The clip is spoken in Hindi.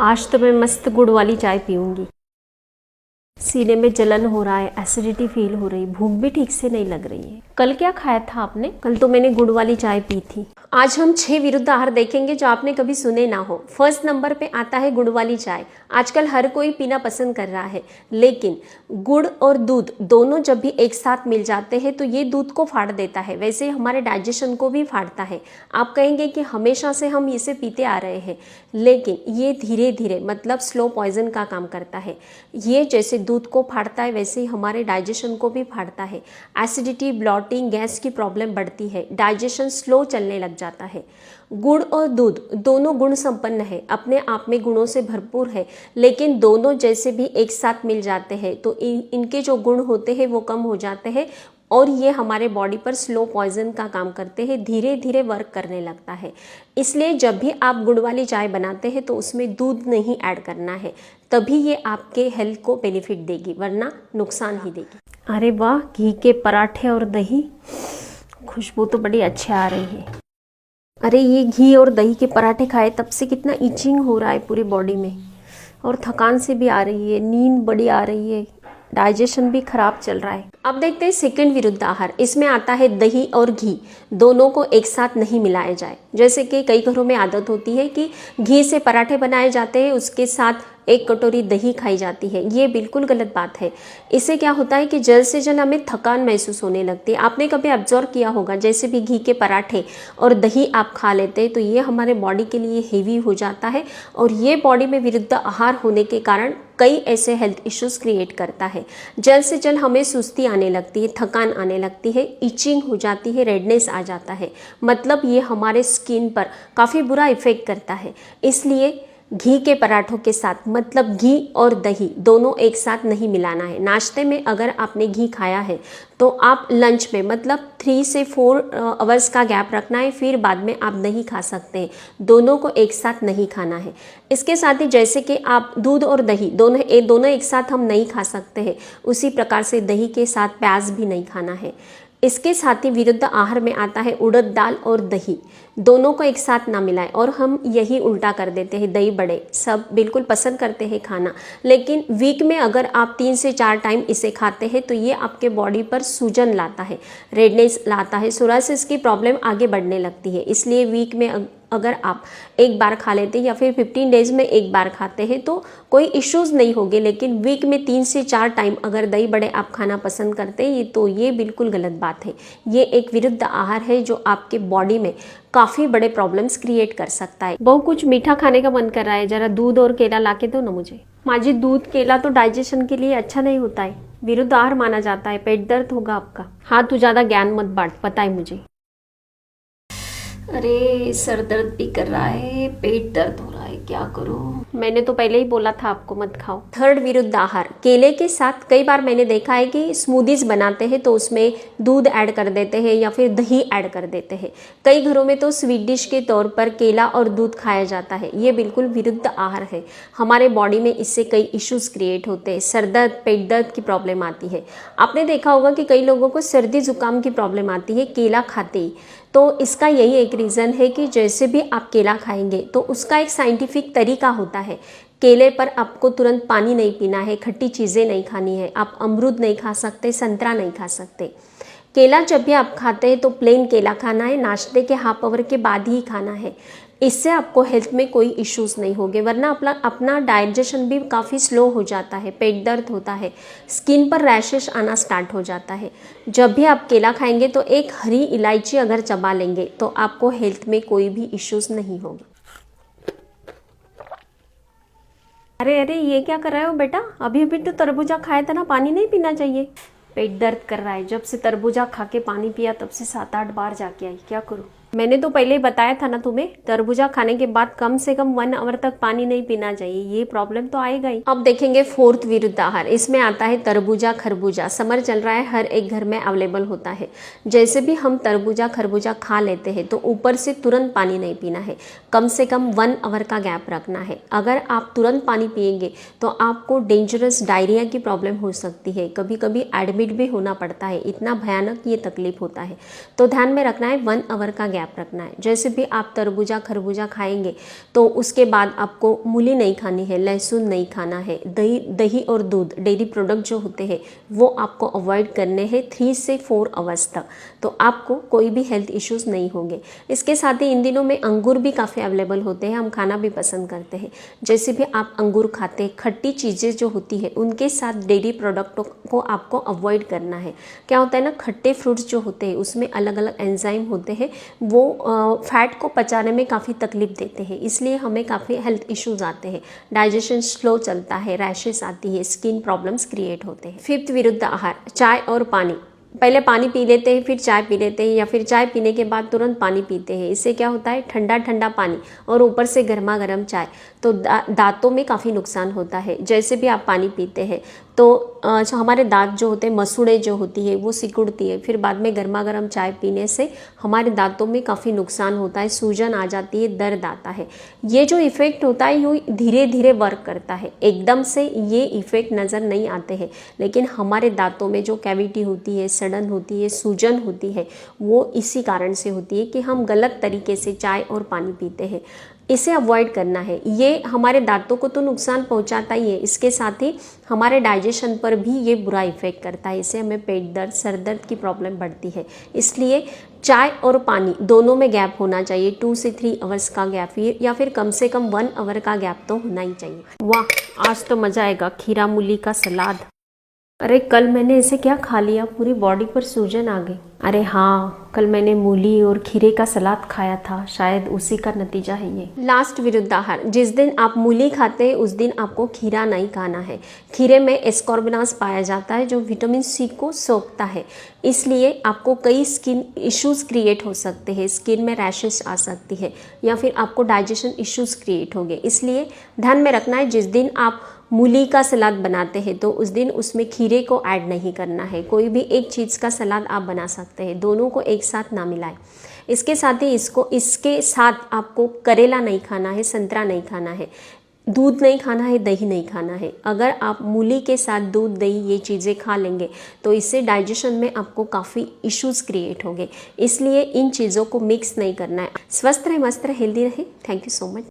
आज तो मैं मस्त गुड़ वाली चाय पीऊंगी। सीने में जलन हो रहा है, एसिडिटी फील हो रही, भूख भी ठीक से नहीं लग रही है। कल क्या खाया था आपने? कल तो मैंने गुड़ वाली चाय पी थी। आज हम 6 विरुद्ध आहार देखेंगे जो आपने कभी सुने ना हो। फर्स्ट नंबर पे आता है गुड़ वाली चाय। आजकल हर कोई पीना पसंद कर रहा है, लेकिन गुड़ और दूध दोनों जब भी एक साथ मिल जाते हैं तो ये दूध को फाड़ देता है, वैसे हमारे डाइजेशन को भी फाड़ता है। आप कहेंगे कि हमेशा से हम इसे पीते आ रहे हैं, लेकिन ये धीरे धीरे मतलब स्लो पॉइजन का काम करता है। ये जैसे दूध को फाड़ता है वैसे ही हमारे डाइजेशन को भी फाड़ता है। एसिडिटी, ब्लॉटिंग, गैस की प्रॉब्लम बढ़ती है, डाइजेशन स्लो चलने लग जाता है। गुड़ और दूध दोनों गुण संपन्न है, अपने आप में गुणों से भरपूर है, लेकिन दोनों जैसे भी एक साथ मिल जाते हैं तो इनके जो गुण होते हैं वो कम हो जाते हैं और ये हमारे बॉडी पर स्लो पॉइजन का काम करते हैं, धीरे धीरे वर्क करने लगता है। इसलिए जब भी आप गुड़ वाली चाय बनाते हैं तो उसमें दूध नहीं ऐड करना है, तभी ये आपके हेल्थ को बेनिफिट देगी, वरना नुकसान ही देगी। अरे वाह, घी के पराठे और दही, खुशबू तो बड़ी अच्छी आ रही है। अरे ये घी और दही के पराठे खाए तब से कितना इचिंग हो रहा है पूरी बॉडी में, और थकान से भी आ रही है, नींद बड़ी आ रही है, डाइजेशन भी खराब चल रहा है। अब देखते हैं सेकंड विरुद्ध आहार। इसमें आता है दही और घी, दोनों को एक साथ नहीं मिलाया जाए। जैसे कि कई घरों में आदत होती है कि घी से पराठे बनाए जाते हैं, उसके साथ 1 कटोरी दही खाई जाती है। ये बिल्कुल गलत बात है। इससे क्या होता है कि जल्द से जल्द हमें थकान महसूस होने लगती है। आपने कभी ऑब्जर्व किया होगा, जैसे भी घी के पराठे और दही आप खा लेते हैं तो ये हमारे बॉडी के लिए हेवी हो जाता है, और ये बॉडी में विरुद्ध आहार होने के कारण कई ऐसे हेल्थ इश्यूज क्रिएट करता है। जल्द से जल्द हमें सुस्ती आने लगती है, थकान आने लगती है, इचिंग हो जाती है, रेडनेस आ जाता है, मतलब ये हमारे स्किन पर काफ़ी बुरा इफेक्ट करता है। इसलिए घी के पराठों के साथ मतलब घी और दही दोनों एक साथ नहीं मिलाना है। नाश्ते में अगर आपने घी खाया है तो आप लंच में मतलब 3 से 4 आवर्स का गैप रखना है, फिर बाद में आप दही खा सकते हैं। दोनों को एक साथ नहीं खाना है। इसके साथ ही जैसे कि आप दूध और दही दोनों एक साथ हम नहीं खा सकते हैं, उसी प्रकार से दही के साथ प्याज भी नहीं खाना है। इसके साथ ही विरुद्ध आहार में आता है उड़द दाल और दही, दोनों को एक साथ ना मिलाएं, और हम यही उल्टा कर देते हैं। दही बड़े सब बिल्कुल पसंद करते हैं खाना, लेकिन वीक में अगर आप 3 से 4 टाइम इसे खाते हैं तो ये आपके बॉडी पर सूजन लाता है, रेडनेस लाता है, सोरासिस की प्रॉब्लम आगे बढ़ने लगती है। इसलिए वीक में अगर आप एक बार खा लेते हैं या फिर 15 डेज में एक बार खाते हैं तो कोई इश्यूज़ नहीं होंगे, लेकिन वीक में 3 से 4 टाइम अगर दही बड़े आप खाना पसंद करते हैं तो ये बिल्कुल गलत बात है। ये एक विरुद्ध आहार है जो आपके बॉडी में काफ़ी बड़े प्रॉब्लम्स क्रिएट कर सकता है। बहुत कुछ मीठा खाने का मन कर रहा है, जरा दूध और केला ला के दो ना मुझे। माजी, दूध केला तो डाइजेशन के लिए अच्छा नहीं होता है, विरुद्ध आहार माना जाता है, पेट दर्द होगा आपका। हाँ, तू ज़्यादा ज्ञान मत बांट, पता है मुझे। अरे सर दर्द भी कर रहा है, पेट दर्द हो रहा है, क्या करूं? मैंने तो पहले ही बोला था आपको मत खाओ। थर्ड विरुद्ध आहार, केले के साथ कई बार मैंने देखा है कि स्मूदीज बनाते हैं तो उसमें दूध ऐड कर देते हैं या फिर दही ऐड कर देते हैं। कई घरों में तो स्वीट डिश के तौर पर केला और दूध खाया जाता है। ये बिल्कुल विरुद्ध आहार है। हमारे बॉडी में इससे कई इश्यूज क्रिएट होते हैं, सर दर्द, पेट दर्द की प्रॉब्लम आती है। आपने देखा होगा कि कई लोगों को सर्दी जुकाम की प्रॉब्लम आती है केला खाते ही। तो इसका यही एक रीज़न है कि जैसे भी आप केला खाएंगे तो उसका एक साइंटिफिक तरीका होता है। केले पर आपको तुरंत पानी नहीं पीना है, खट्टी चीज़ें नहीं खानी है, आप अमरूद नहीं खा सकते, संतरा नहीं खा सकते। केला जब भी आप खाते हैं तो प्लेन केला खाना है, नाश्ते के हाफ आवर के बाद ही खाना है। इससे आपको हेल्थ में कोई इश्यूज नहीं होंगे, वरना अपना डाइजेशन भी काफ़ी स्लो हो जाता है, पेट दर्द होता है, स्किन पर रैशेस आना स्टार्ट हो जाता है। जब भी आप केला खाएंगे तो एक हरी इलायची अगर चबा लेंगे तो आपको हेल्थ में कोई भी इश्यूज नहीं होंगे। अरे अरे, ये क्या कर रहे हो बेटा? अभी अभी तो तरबूजा खाया था ना, पानी नहीं पीना चाहिए? पेट दर्द कर रहा है, जब से तरबूजा खा के पानी पिया तब से 7-8 बार जाके आई, क्या करूँ? मैंने तो पहले ही बताया था ना तुम्हें, तरबूजा खाने के बाद कम से कम 1 आवर तक पानी नहीं पीना चाहिए, ये प्रॉब्लम तो आएगा ही। अब देखेंगे फोर्थ विरुद्ध आहार। इसमें आता है तरबूजा खरबूजा। समर चल रहा है, हर एक घर में अवेलेबल होता है। जैसे भी हम तरबूजा खरबूजा खा लेते हैं तो ऊपर से तुरंत पानी नहीं पीना है, कम से कम 1 आवर का गैप रखना है। अगर आप तुरंत पानी पिएंगे तो आपको डेंजरस डायरिया की प्रॉब्लम हो सकती है, कभी कभी एडमिट भी होना पड़ता है, इतना भयानक ये तकलीफ होता है। तो ध्यान में रखना है 1 आवर का गैप रखना है। जैसे भी आप तरबूजा खरबूजा खाएंगे तो उसके बाद आपको मूली नहीं खानी है, लहसुन नहीं खाना है, दही और दूध डेयरी प्रोडक्ट जो होते हैं वो आपको अवॉइड करने हैं 3 से 4 आवर्स तक, तो आपको कोई भी हेल्थ इश्यूज नहीं होंगे। इसके साथ ही इन दिनों में अंगूर भी काफ़ी अवेलेबल होते हैं, हम खाना भी पसंद करते हैं। जैसे भी आप अंगूर खाते हैं, खट्टी चीज़ें जो होती है उनके साथ डेयरी प्रोडक्टों को आपको अवॉइड करना है। क्या होता है ना, खट्टे फ्रूट्स जो होते हैं उसमें अलग अलग एंजाइम होते हैं, वो फैट को पचाने में काफ़ी तकलीफ देते हैं, इसलिए हमें काफ़ी हेल्थ इश्यूज आते हैं, डाइजेशन स्लो चलता है, रैशेस आती है, स्किन प्रॉब्लम्स क्रिएट होते हैं। 5th विरुद्ध आहार, चाय और पानी। पहले पानी पी लेते हैं फिर चाय पी लेते हैं, या फिर चाय पीने के बाद तुरंत पानी पीते हैं। इससे क्या होता है, ठंडा ठंडा पानी और ऊपर से गर्मा गर्म चाय, तो दांतों में काफ़ी नुकसान होता है। जैसे भी आप पानी पीते हैं तो हमारे दांत जो होते हैं, मसूड़ें जो होती है वो सिकुड़ती है, फिर बाद में गर्मा गर्म चाय पीने से हमारे दांतों में काफ़ी नुकसान होता है, सूजन आ जाती है, दर्द आता है। ये जो इफ़ेक्ट होता है ये धीरे धीरे वर्क करता है, एकदम से ये इफ़ेक्ट नज़र नहीं आते हैं, लेकिन हमारे दांतों में जो कैविटी होती है, सड़न होती है, सूजन होती है, वो इसी कारण से होती है कि हम गलत तरीके से चाय और पानी पीते हैं। इसे अवॉइड करना है। ये हमारे दांतों को तो नुकसान पहुंचाता ही है, इसके साथ ही हमारे डाइजेशन पर भी ये बुरा इफेक्ट करता है। इससे हमें पेट दर्द, सर दर्द की प्रॉब्लम बढ़ती है। इसलिए चाय और पानी दोनों में गैप होना चाहिए, 2 से 3 आवर्स का गैप, या फिर कम से कम 1 आवर का गैप तो होना ही चाहिए। वाह, आज तो मज़ा आएगा। खीरा मूली का सलाद। अरे कल मैंने इसे क्या खा लिया, पूरी बॉडी पर सूजन आ गई। अरे हाँ, कल मैंने मूली और खीरे का सलाद खाया था, शायद उसी का नतीजा है ये। लास्ट विरुद्ध आहार, जिस दिन आप मूली खाते हैं उस दिन आपको खीरा नहीं खाना है। खीरे में एस्कॉर्बिनास पाया जाता है जो विटामिन सी को सोखता है, इसलिए आपको कई स्किन इश्यूज क्रिएट हो सकते हैं, स्किन में रैशेस आ सकती है, या फिर आपको डाइजेशन इश्यूज क्रिएट होंगे। इसलिए ध्यान में रखना है, जिस दिन आप मूली का सलाद बनाते हैं तो उस दिन उसमें खीरे को ऐड नहीं करना है। कोई भी एक चीज़ का सलाद आप बना सकते हैं, दोनों को एक साथ ना मिलाएं। इसके साथ ही इसके साथ आपको करेला नहीं खाना है, संतरा नहीं खाना है, दूध नहीं खाना है, दही नहीं खाना है। अगर आप मूली के साथ दूध दही ये चीज़ें खा लेंगे तो इससे डाइजेशन में आपको काफ़ी इश्यूज क्रिएट होंगे, इसलिए इन चीज़ों को मिक्स नहीं करना है। स्वस्थ रहे, मस्त रहे, हेल्दी रहे। Thank you so much.